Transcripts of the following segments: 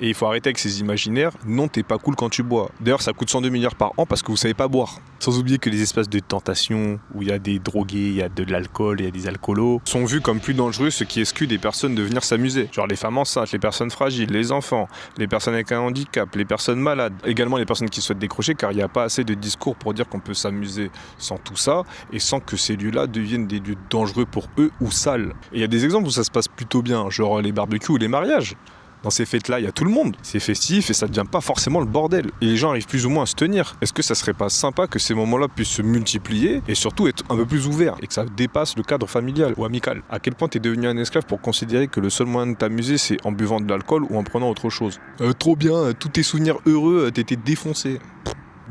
Et il faut arrêter avec ces imaginaires. Non, t'es pas cool quand tu bois. D'ailleurs, ça coûte 102 milliards par an parce que vous savez pas boire. Sans oublier que les espaces de tentation, où il y a des drogués, il y a de l'alcool, il y a des alcoolos, sont vus comme plus dangereux, ce qui exclut des personnes de venir s'amuser. Genre les femmes enceintes, les personnes fragiles, les enfants, les personnes avec un handicap, les personnes malades. Également les personnes qui souhaitent décrocher, car il n'y a pas assez de discours pour dire qu'on peut s'amuser sans tout ça, et sans que ces lieux-là deviennent des lieux dangereux pour eux ou sales. Et il y a des exemples où ça se passe plutôt bien, genre les barbecues ou les mariages. Dans ces fêtes-là, il y a tout le monde. C'est festif et ça devient pas forcément le bordel. Et les gens arrivent plus ou moins à se tenir. Est-ce que ça serait pas sympa que ces moments-là puissent se multiplier et surtout être un peu plus ouverts et que ça dépasse le cadre familial ou amical? À quel point t'es devenu un esclave pour considérer que le seul moyen de t'amuser c'est en buvant de l'alcool ou en prenant autre chose? Trop bien, tous tes souvenirs heureux, t'étais défoncé.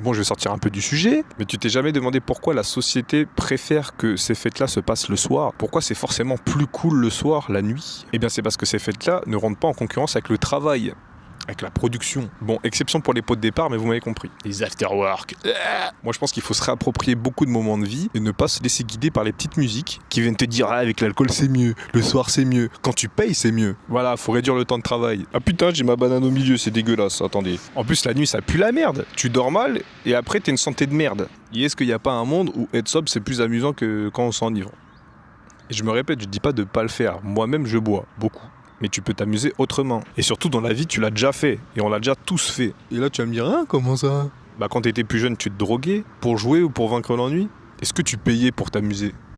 Bon, je vais sortir un peu du sujet, mais tu t'es jamais demandé pourquoi la société préfère que ces fêtes-là se passent le soir? Pourquoi c'est forcément plus cool le soir, la nuit? Eh bien, c'est parce que ces fêtes-là ne rentrent pas en concurrence avec le travail, avec la production. Bon, exception pour les pots de départ, mais vous m'avez compris. Les after-work. Moi, je pense qu'il faut se réapproprier beaucoup de moments de vie et ne pas se laisser guider par les petites musiques qui viennent te dire « Ah, avec l'alcool, c'est mieux. Le soir, c'est mieux. Quand tu payes, c'est mieux. » Voilà, faut réduire le temps de travail. Ah putain, j'ai ma banane au milieu, c'est dégueulasse. Attendez. En plus, la nuit, ça pue la merde. Tu dors mal et après, t'as une santé de merde. Et est-ce qu'il n'y a pas un monde où être sobre, c'est plus amusant que quand on s'enivre? Et je me répète, je dis pas de pas le faire. Moi-même, je bois beaucoup. Mais tu peux t'amuser autrement. Et surtout dans la vie, tu l'as déjà fait. Et on l'a déjà tous fait. Et là, tu vas me dire, hein, comment ça? Bah quand t'étais plus jeune, tu te droguais pour jouer ou pour vaincre l'ennui? Est-ce que tu payais pour t'amuser?